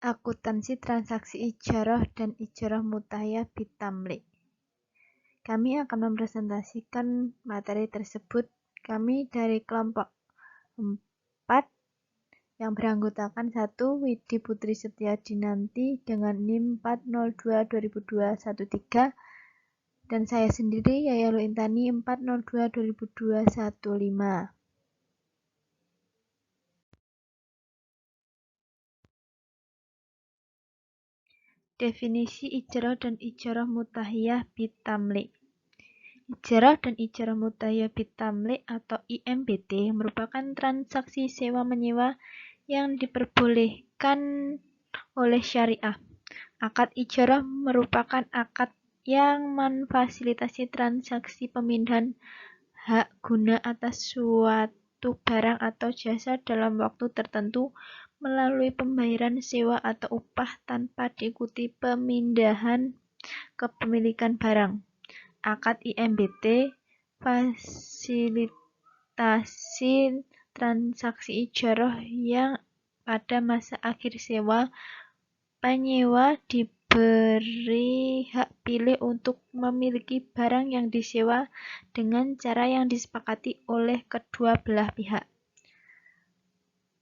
Akuntansi transaksi ijarah dan ijarah mutahiyah bitamlik. Kami akan mempresentasikan materi tersebut. Kami dari kelompok 4 yang beranggotakan 1 Widi Putri Setiadinanti dengan NIM 402-2002-13 dan saya sendiri Yayalu Intani 402-2002-15. Definisi ijarah dan ijarah mutahiyah bitamlik. Ijarah dan ijarah mutahiyah bitamlik atau IMBT merupakan transaksi sewa-menyewa yang diperbolehkan oleh syariah. Akad ijarah merupakan akad yang memfasilitasi transaksi pemindahan hak guna atas suatu barang atau jasa dalam waktu tertentu melalui pembayaran sewa atau upah tanpa diikuti pemindahan kepemilikan barang. Akad IMBT fasilitasi transaksi ijarah yang pada masa akhir sewa, penyewa diberi hak pilih untuk memiliki barang yang disewa dengan cara yang disepakati oleh kedua belah pihak.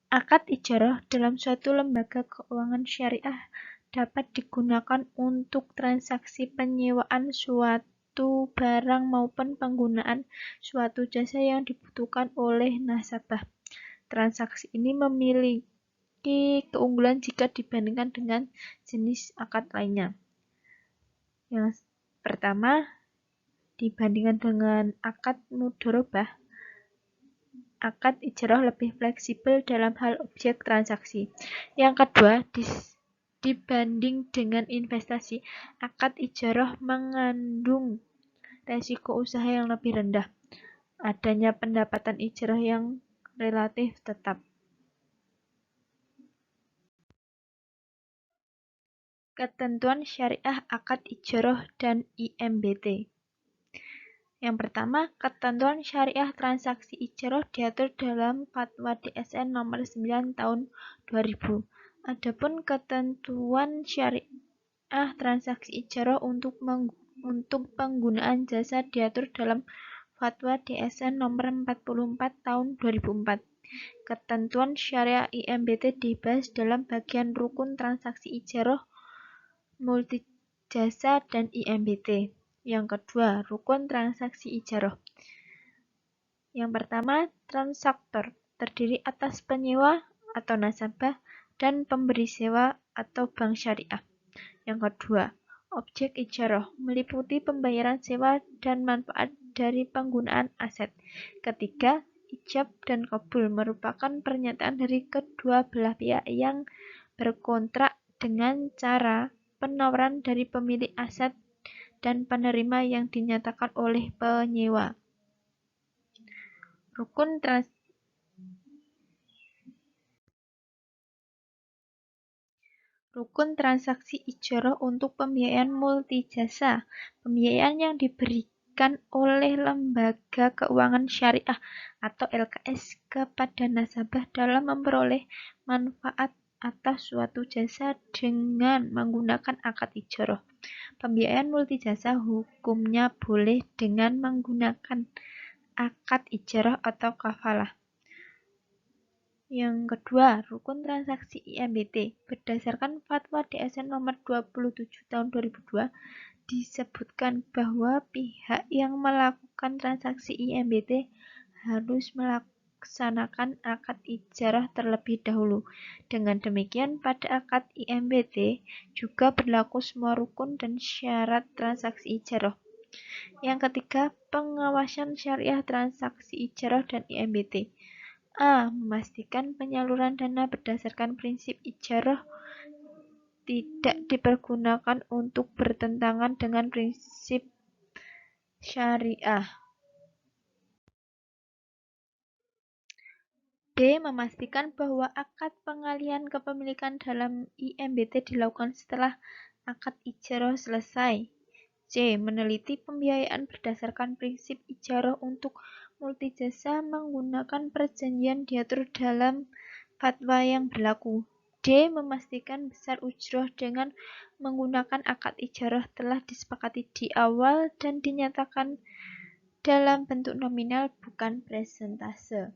Akad ijarah dalam suatu lembaga keuangan syariah dapat digunakan untuk transaksi penyewaan suatu barang maupun penggunaan suatu jasa yang dibutuhkan oleh nasabah. Transaksi ini memiliki keunggulan jika dibandingkan dengan jenis akad lainnya. Yang pertama, dibandingkan dengan akad mudharabah, akad ijarah lebih fleksibel dalam hal objek transaksi. Yang kedua, dibanding dengan investasi, akad ijarah mengandung resiko usaha yang lebih rendah. Adanya pendapatan ijarah yang relatif tetap. Ketentuan syariah akad ijarah dan IMBT. Yang pertama, ketentuan syariah transaksi ijarah diatur dalam Fatwa DSN nomor 9 tahun 2000. Adapun ketentuan syariah transaksi ijarah untuk penggunaan jasa diatur dalam Fatwa DSN nomor 44 tahun 2004. Ketentuan syariah IMBT dibahas dalam bagian rukun transaksi ijarah, multijasa, dan IMBT. Yang kedua, rukun transaksi ijarah. Yang pertama, transaktor, terdiri atas penyewa atau nasabah dan pemberi sewa atau bank syariah. Yang kedua, objek ijarah, meliputi pembayaran sewa dan manfaat dari penggunaan aset. Ketiga, ijab dan qabul, merupakan pernyataan dari kedua belah pihak yang berkontrak dengan cara penawaran dari pemilik aset dan penerima yang dinyatakan oleh penyewa. Rukun transaksi ijarah untuk pembiayaan multijasa, pembiayaan yang diberikan oleh lembaga keuangan syariah atau LKS kepada nasabah dalam memperoleh manfaat atas suatu jasa dengan menggunakan akad ijarah. Pembiayaan multijasa hukumnya boleh dengan menggunakan akad ijarah atau kafalah. Yang kedua, rukun transaksi IMBT. Berdasarkan Fatwa DSN nomor 27 tahun 2002, disebutkan bahwa pihak yang melakukan transaksi IMBT harus melaksanakan akad ijarah terlebih dahulu. Dengan demikian, pada akad IMBT juga berlaku semua rukun dan syarat transaksi ijarah. Yang ketiga, pengawasan syariah transaksi ijarah dan IMBT. A. Memastikan penyaluran dana berdasarkan prinsip ijarah tidak dipergunakan untuk bertentangan dengan prinsip syariah. B. Memastikan bahwa akad pengalihan kepemilikan dalam IMBT dilakukan setelah akad ijarah selesai. C. Meneliti pembiayaan berdasarkan prinsip ijarah untuk multijasa menggunakan perjanjian diatur dalam fatwa yang berlaku. D. Memastikan besar ujroh dengan menggunakan akad ijarah telah disepakati di awal dan dinyatakan dalam bentuk nominal bukan presentase.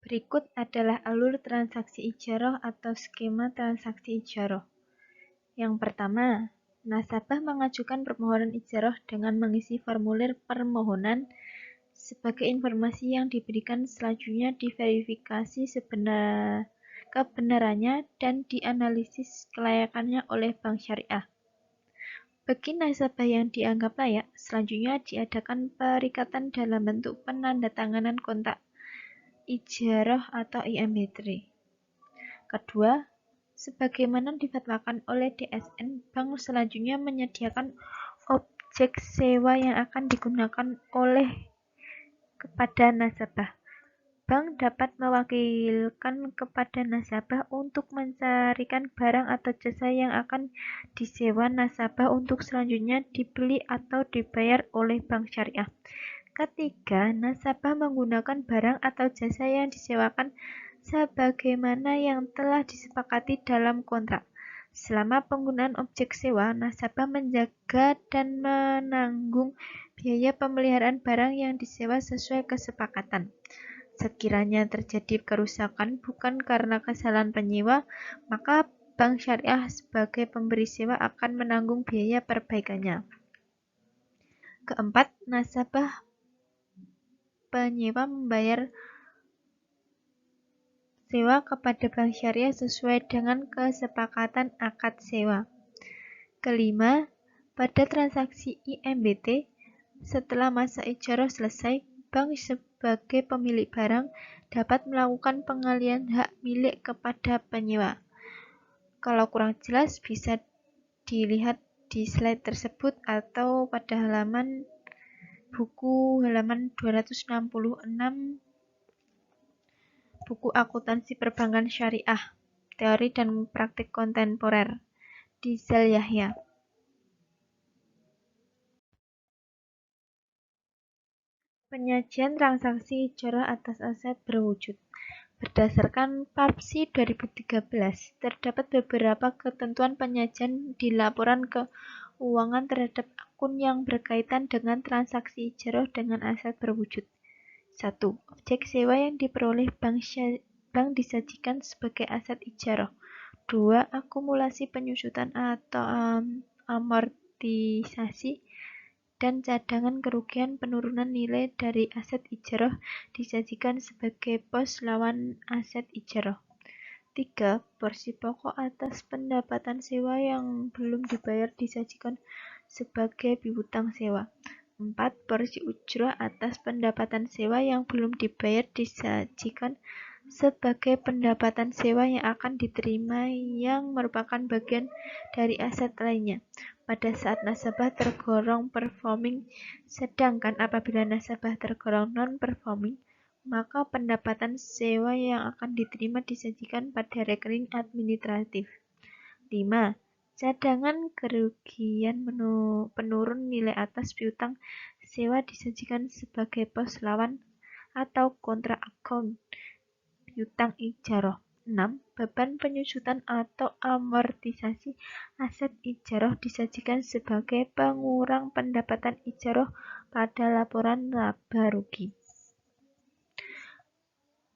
Berikut adalah alur transaksi ijarah atau skema transaksi ijarah. Yang pertama, nasabah mengajukan permohonan ijarah dengan mengisi formulir permohonan. Sebagai informasi yang diberikan selanjutnya diverifikasi kebenarannya dan dianalisis kelayakannya oleh bank syariah. Bagi nasabah yang dianggap layak, selanjutnya diadakan perikatan dalam bentuk penandatanganan kontrak ijarah atau IMB3. Kedua, sebagaimana difatwakan oleh DSN, bank selanjutnya menyediakan objek sewa yang akan digunakan oleh kepada nasabah. Bank dapat mewakilkan kepada nasabah untuk mencarikan barang atau jasa yang akan disewa nasabah untuk selanjutnya dibeli atau dibayar oleh bank syariah. Ketiga, nasabah menggunakan barang atau jasa yang disewakan sebagaimana yang telah disepakati dalam kontrak. Selama penggunaan objek sewa, nasabah menjaga dan menanggung biaya pemeliharaan barang yang disewa sesuai kesepakatan. Sekiranya terjadi kerusakan bukan karena kesalahan penyewa, maka bank syariah sebagai pemberi sewa akan menanggung biaya perbaikannya. Keempat, nasabah penyewa membayar sewa kepada bank syariah sesuai dengan kesepakatan akad sewa. Kelima, pada transaksi IMBT, setelah masa ijarah selesai, bank sebagai pemilik barang dapat melakukan pengalihan hak milik kepada penyewa. Kalau kurang jelas bisa dilihat di slide tersebut atau pada buku halaman 266 buku akuntansi perbankan syariah, teori dan praktik kontemporer, Dizal Yahya. Penyajian transaksi ijarah atas aset berwujud. Berdasarkan PAPSI 2013, terdapat beberapa ketentuan penyajian di laporan keuangan terhadap akun yang berkaitan dengan transaksi ijarah dengan aset berwujud. 1. Objek sewa yang diperoleh bank disajikan sebagai aset ijarah. 2. Akumulasi penyusutan atau amortisasi dan cadangan kerugian penurunan nilai dari aset ijarah disajikan sebagai pos lawan aset ijarah. 3. Porsi pokok atas pendapatan sewa yang belum dibayar disajikan sebagai piutang sewa. 4. Porsi ujrah atas pendapatan sewa yang belum dibayar disajikan sebagai pendapatan sewa yang akan diterima yang merupakan bagian dari aset lainnya pada saat nasabah tergolong performing, sedangkan apabila nasabah tergolong non-performing, maka pendapatan sewa yang akan diterima disajikan pada rekening administratif. 5. Cadangan kerugian penurun nilai atas piutang sewa disajikan sebagai pos lawan atau kontra account piutang ijarah. 6. Beban penyusutan atau amortisasi aset ijarah disajikan sebagai pengurang pendapatan ijarah pada laporan laba rugi.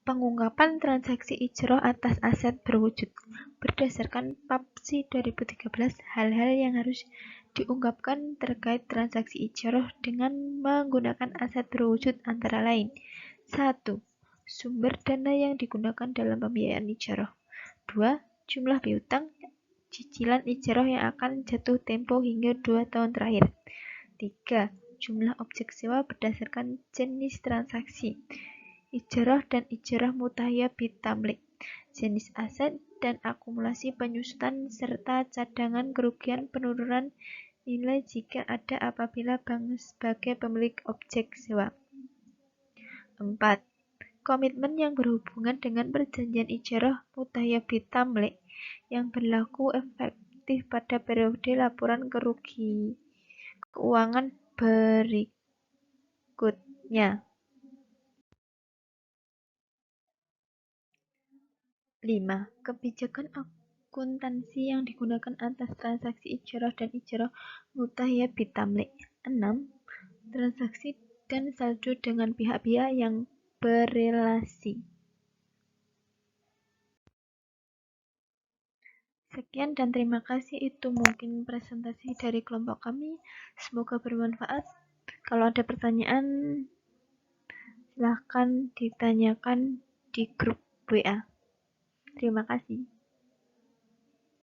Pengungkapan transaksi ijarah atas aset berwujud. Berdasarkan PAPSI 2013, hal-hal yang harus diungkapkan terkait transaksi ijarah dengan menggunakan aset berwujud antara lain. 1. Sumber dana yang digunakan dalam pembiayaan ijarah. 2. Jumlah piutang cicilan ijarah yang akan jatuh tempo hingga 2 tahun terakhir. 3. Jumlah objek sewa berdasarkan jenis transaksi ijarah dan ijarah mutahya bitamlik, jenis aset dan akumulasi penyusutan serta cadangan kerugian penurunan nilai jika ada apabila bank sebagai pemilik objek sewa. 4. Komitmen yang berhubungan dengan perjanjian ijarah mutahya bitamlik yang berlaku efektif pada periode laporan keuangan berikutnya. 5. Kebijakan akuntansi yang digunakan atas transaksi ijarah dan ijarah mutahya bitamlik. 6. Transaksi dan saldo dengan pihak-pihak yang berelasi. Sekian dan terima kasih, itu mungkin presentasi dari kelompok kami. Semoga bermanfaat. Kalau ada pertanyaan, silahkan ditanyakan di grup WA. Terima kasih.